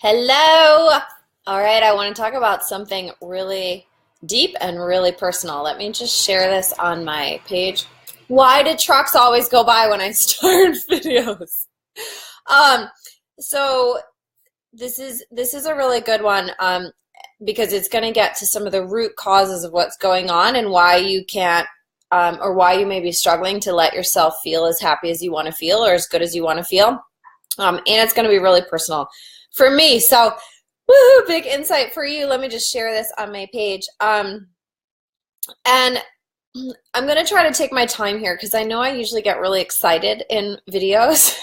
Hello. All right, I want to talk about something really deep and really personal. Let me just share this on my page. Why do trucks always go by when I start videos? Um, so this is a really good one because it's going to get to some of the root causes of what's going on and why you can't or why you may be struggling to let yourself feel as happy as you want to feel or as good as you want to feel. And it's going to be really personal for me. So, woohoo, big insight for you. Let me just share this on my page. And I'm going to try to take my time here because I know I usually get really excited in videos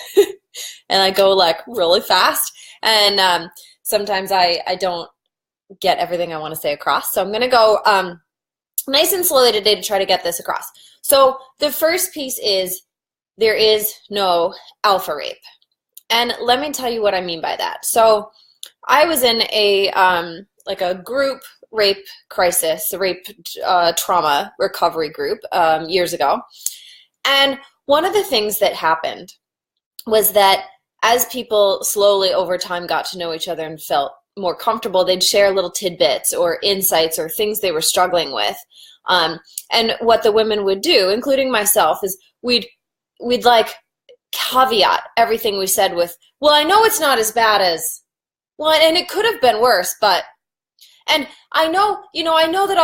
and I go like really fast. And sometimes I don't get everything I want to say across. So I'm going to go nice and slowly today to try to get this across. So the first piece is there is no alpha rape. And let me tell you what I mean by that. So I was in a like a group rape crisis, a rape trauma recovery group years ago. And one of the things that happened was that as people slowly over time got to know each other and felt more comfortable, they'd share little tidbits or insights or things they were struggling with. And what the women would do, including myself, is we'd like caveat everything we said with, well, I know it's not as bad as, well, and it could have been worse, but, and I know, I know that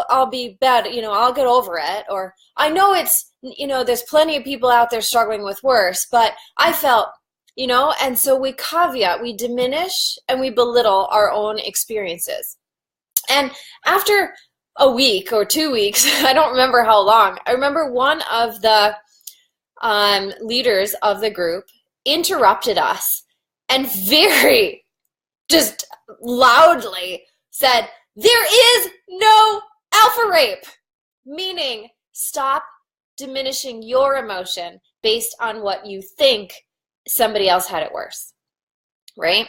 I'll be better, I'll get over it, or I know it's, there's plenty of people out there struggling with worse, but I felt, and so we caveat, we diminish and we belittle our own experiences. And after a week or 2 weeks, I don't remember how long, I remember one of the leaders of the group interrupted us and very just loudly said, there is no alpha rape, meaning stop diminishing your emotion based on what you think somebody else had it worse, right?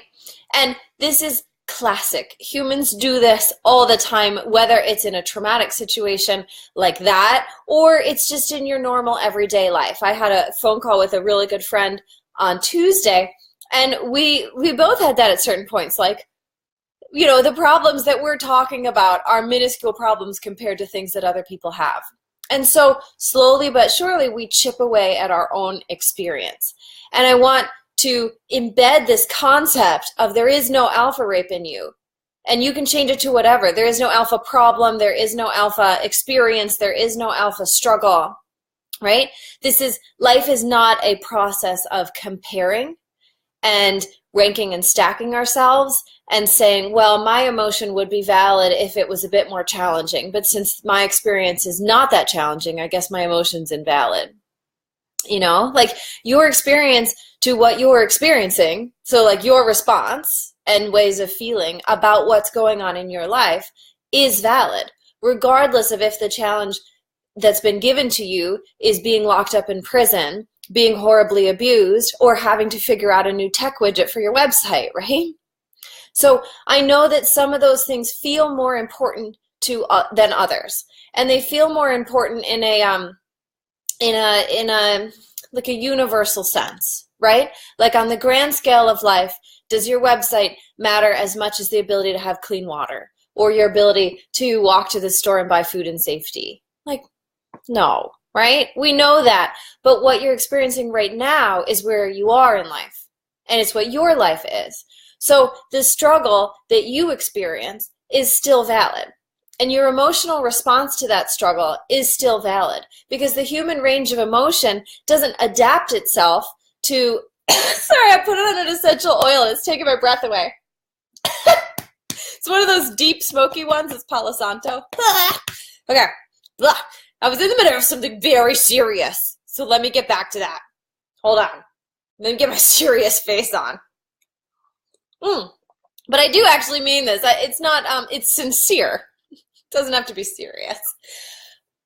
And this is classic. Humans do this all the time, whether it's in a traumatic situation like that or it's just in your normal everyday life. I had a phone call with a really good friend on Tuesday, and we both had that at certain points. Like, the problems that we're talking about are minuscule problems compared to things that other people have. And so slowly but surely we chip away at our own experience. And I want to embed this concept of there is no alpha rape in you. And you can change it to whatever. There is no alpha problem. There is no alpha experience. There is no alpha struggle, right? Life is not a process of comparing and ranking and stacking ourselves and saying, well, my emotion would be valid if it was a bit more challenging. But since my experience is not that challenging, I guess my emotion's invalid. Like your experience to what you're experiencing, so like your response and ways of feeling about what's going on in your life is valid, regardless of if the challenge that's been given to you is being locked up in prison, being horribly abused, or having to figure out a new tech widget for your website, right? So I know that some of those things feel more important than others, and they feel more important in a like a universal sense, right? Like on the grand scale of life, does your website matter as much as the ability to have clean water or your ability to walk to the store and buy food in safety? Like, no, right? We know that, but what you're experiencing right now is where you are in life, and it's what your life is. So the struggle that you experience is still valid. And your emotional response to that struggle is still valid because the human range of emotion doesn't adapt itself to, sorry, I put it on an essential oil. It's taking my breath away. It's one of those deep smoky ones. It's Palo Santo. Okay. I was in the middle of something very serious. So let me get back to that. Hold on. Let me get my serious face on. But I do actually mean this. It's not, it's sincere. Doesn't have to be serious.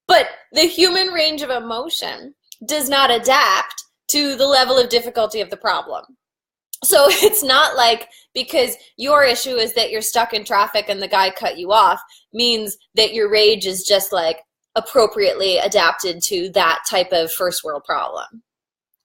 But the human range of emotion does not adapt to the level of difficulty of the problem. So it's not like because your issue is that you're stuck in traffic and the guy cut you off means that your rage is just like appropriately adapted to that type of first world problem,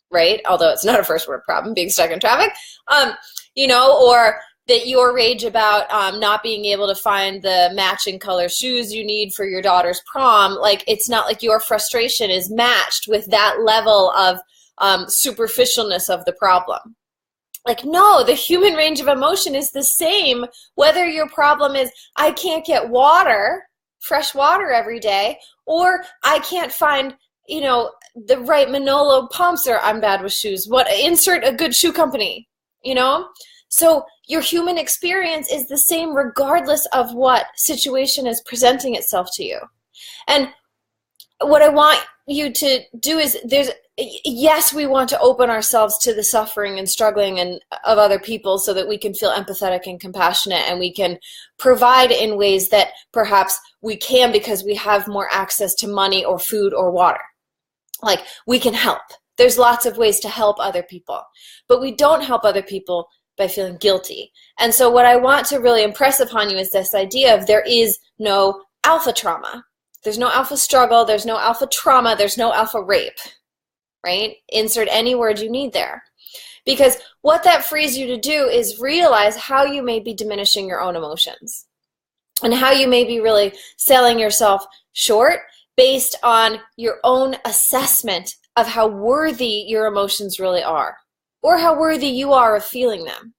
right? Although it's not a first world problem being stuck in traffic, or that your rage about not being able to find the matching color shoes you need for your daughter's prom, like it's not like your frustration is matched with that level of superficialness of the problem. Like, no, the human range of emotion is the same, whether your problem is, I can't get water, fresh water every day, or I can't find, you know, the right Manolo pumps, or I'm bad with shoes. Insert a good shoe company, you know? So your human experience is the same regardless of what situation is presenting itself to you. And what I want you to do is, yes, we want to open ourselves to the suffering and struggling of other people so that we can feel empathetic and compassionate, and we can provide in ways that perhaps we can because we have more access to money or food or water. Like, we can help. There's lots of ways to help other people, but we don't help other people by feeling guilty. And so what I want to really impress upon you is this idea of there is no alpha trauma. There's no alpha struggle, there's no alpha trauma, there's no alpha rape, right? Insert any word you need there. Because what that frees you to do is realize how you may be diminishing your own emotions and how you may be really selling yourself short based on your own assessment of how worthy your emotions really are, or how worthy you are of feeling them.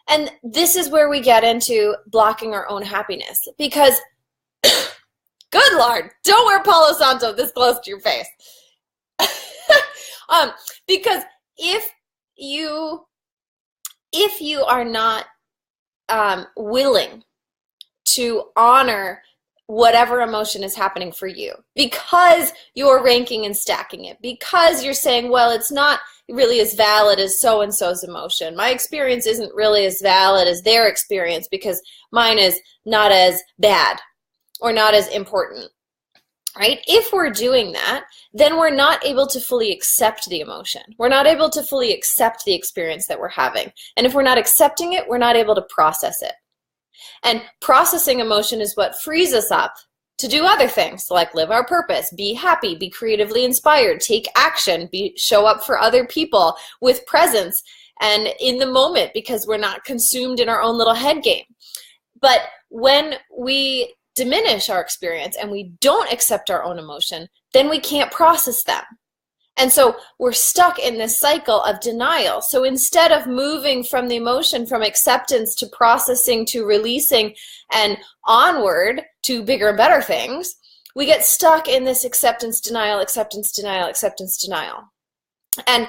And this is where we get into blocking our own happiness, because good Lord, don't wear Palo Santo this close to your face. Because if you are not willing to honor whatever emotion is happening for you, because you're ranking and stacking it, because you're saying, well, it's not really as valid as so-and-so's emotion. My experience isn't really as valid as their experience because mine is not as bad or not as important, right? If we're doing that, then we're not able to fully accept the emotion. We're not able to fully accept the experience that we're having. And if we're not accepting it, we're not able to process it. And processing emotion is what frees us up to do other things, like live our purpose, be happy, be creatively inspired, take action, show up for other people with presence and in the moment, because we're not consumed in our own little head game. But when we diminish our experience and we don't accept our own emotion, then we can't process them. And so we're stuck in this cycle of denial. So instead of moving from the emotion, from acceptance to processing to releasing and onward to bigger and better things, we get stuck in this acceptance, denial, acceptance, denial, acceptance, denial. And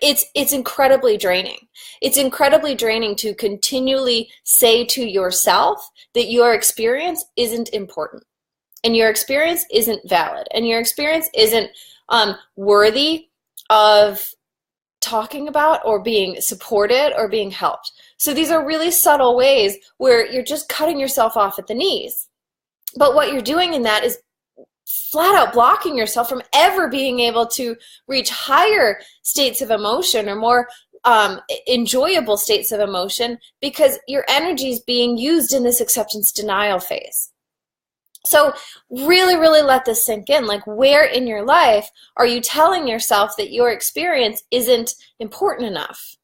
it's incredibly draining. It's incredibly draining to continually say to yourself that your experience isn't important and your experience isn't valid and your experience isn't worthy of talking about or being supported or being helped. So these are really subtle ways where you're just cutting yourself off at the knees. But what you're doing in that is flat out blocking yourself from ever being able to reach higher states of emotion or more enjoyable states of emotion, because your energy is being used in this acceptance denial phase. So really, really let this sink in. Like, where in your life are you telling yourself that your experience isn't important enough?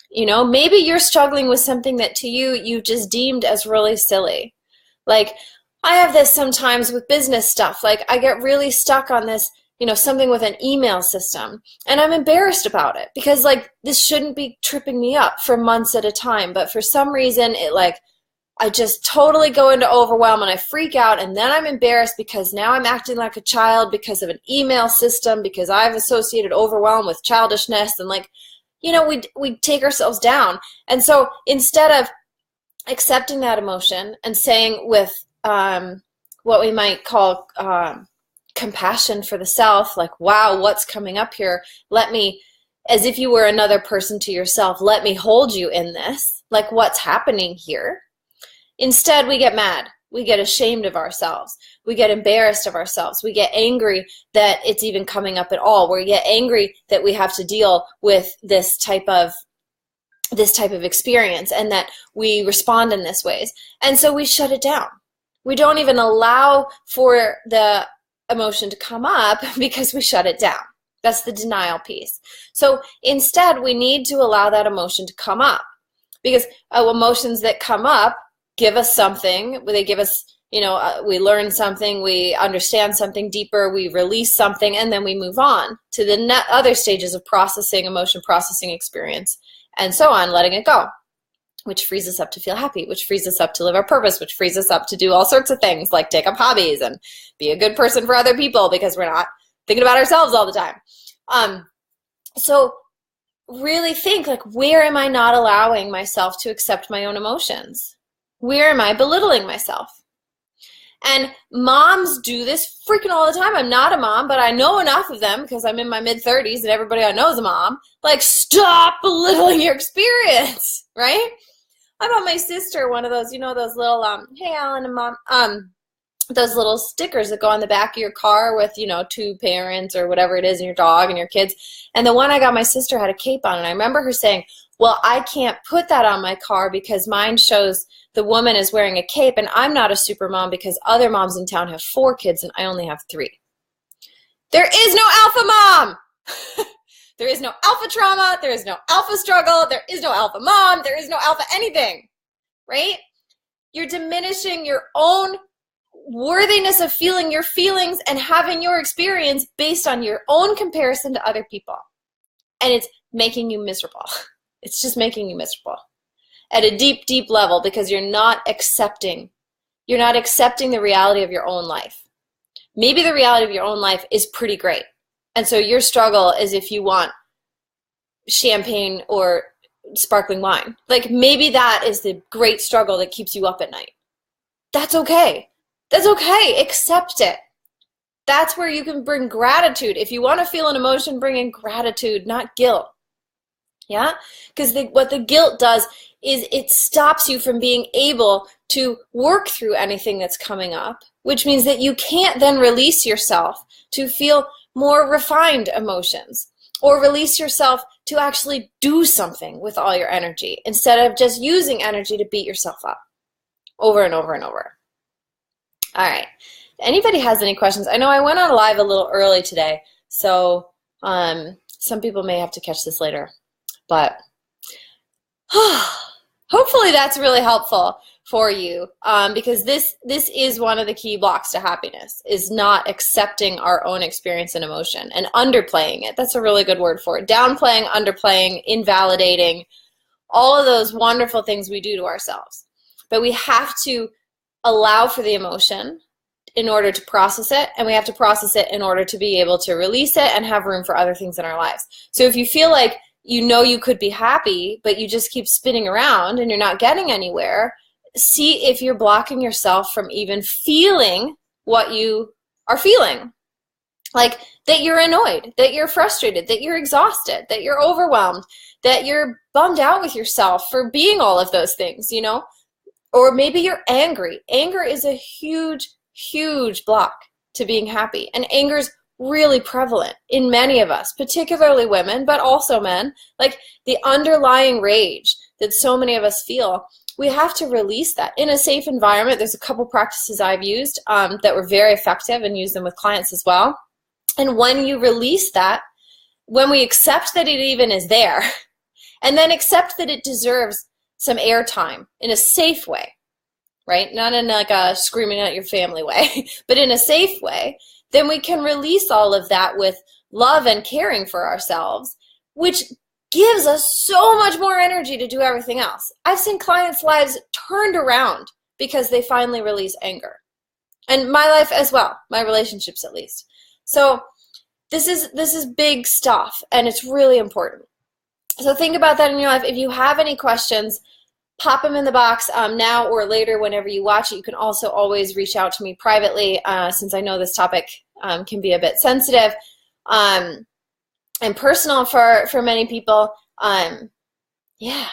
You know, maybe you're struggling with something that to you, you've just deemed as really silly. Like, I have this sometimes with business stuff. Like, I get really stuck on this, you know, something with an email system, and I'm embarrassed about it because, like, this shouldn't be tripping me up for months at a time. But for some reason, I just totally go into overwhelm and I freak out, and then I'm embarrassed because now I'm acting like a child because of an email system, because I've associated overwhelm with childishness, and, like, you know, we take ourselves down. And so instead of accepting that emotion and saying with what we might call compassion for the self, like, wow, what's coming up here? Let me, as if you were another person to yourself, let me hold you in this, like, what's happening here? Instead, we get mad. We get ashamed of ourselves. We get embarrassed of ourselves. We get angry that it's even coming up at all. We get angry that we have to deal with this type of experience and that we respond in this ways. And so we shut it down. We don't even allow for the emotion to come up because we shut it down. That's the denial piece. So instead, we need to allow that emotion to come up. Because emotions that come up give us something. They give us, we learn something, we understand something deeper, we release something, and then we move on to the other stages of processing, emotion processing experience, and so on, letting it go, which frees us up to feel happy, which frees us up to live our purpose, which frees us up to do all sorts of things like take up hobbies and be a good person for other people because we're not thinking about ourselves all the time. So really think, like, where am I not allowing myself to accept my own emotions? Where am I belittling myself? And moms do this freaking all the time. I'm not a mom, but I know enough of them because I'm in my mid-30s and everybody I know is a mom. Like, stop belittling your experience, right? I bought my sister one of those, those little, hey, Alan and Mom, those little stickers that go on the back of your car with, 2 parents or whatever it is, and your dog and your kids. And the one I got my sister had a cape on, and I remember her saying, well, I can't put that on my car because mine shows the woman is wearing a cape, and I'm not a super mom because other moms in town have 4 kids and I only have 3. There is no alpha mom. There is no alpha trauma. There is no alpha struggle. There is no alpha mom. There is no alpha anything, right? You're diminishing your own worthiness of feeling your feelings and having your experience based on your own comparison to other people. And it's making you miserable. It's just making you miserable at a deep, deep level because you're not accepting the reality of your own life. Maybe the reality of your own life is pretty great. And so your struggle is if you want champagne or sparkling wine. Like, maybe that is the great struggle that keeps you up at night. That's okay. That's okay. Accept it. That's where you can bring gratitude. If you want to feel an emotion, bring in gratitude, not guilt. Yeah? Because what the guilt does is it stops you from being able to work through anything that's coming up, which means that you can't then release yourself to feel more refined emotions or release yourself to actually do something with all your energy instead of just using energy to beat yourself up over and over and over. All right. If anybody has any questions, I know I went on live a little early today, so some people may have to catch this later, but hopefully that's really helpful for you, because this is one of the key blocks to happiness, is not accepting our own experience and emotion and underplaying it. That's a really good word for it. Downplaying, underplaying, invalidating, all of those wonderful things we do to ourselves. But we have to allow for the emotion in order to process it, and we have to process it in order to be able to release it and have room for other things in our lives. So if you feel like you could be happy, but you just keep spinning around and you're not getting anywhere, see if you're blocking yourself from even feeling what you are feeling. Like that you're annoyed, that you're frustrated, that you're exhausted, that you're overwhelmed, that you're bummed out with yourself for being all of those things, Or maybe you're angry. Anger is a huge, huge block to being happy. And anger is really prevalent in many of us, particularly women, but also men. Like the underlying rage that so many of us feel, we have to release that in a safe environment. There's a couple practices I've used that were very effective and use them with clients as well. And when you release that, when we accept that it even is there, and then accept that it deserves some airtime in a safe way, right? Not in like a screaming at your family way, but in a safe way, then we can release all of that with love and caring for ourselves, which gives us so much more energy to do everything else. I've seen clients' lives turned around because they finally release anger. And my life as well, my relationships at least. So this is big stuff, and it's really important. So think about that in your life. If you have any questions, pop them in the box now or later whenever you watch it. You can also always reach out to me privately since I know this topic can be a bit sensitive and personal for many people. Yeah,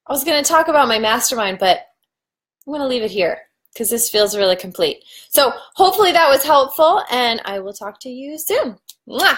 I was going to talk about my mastermind, but I'm going to leave it here because this feels really complete. So hopefully that was helpful, and I will talk to you soon. Mwah!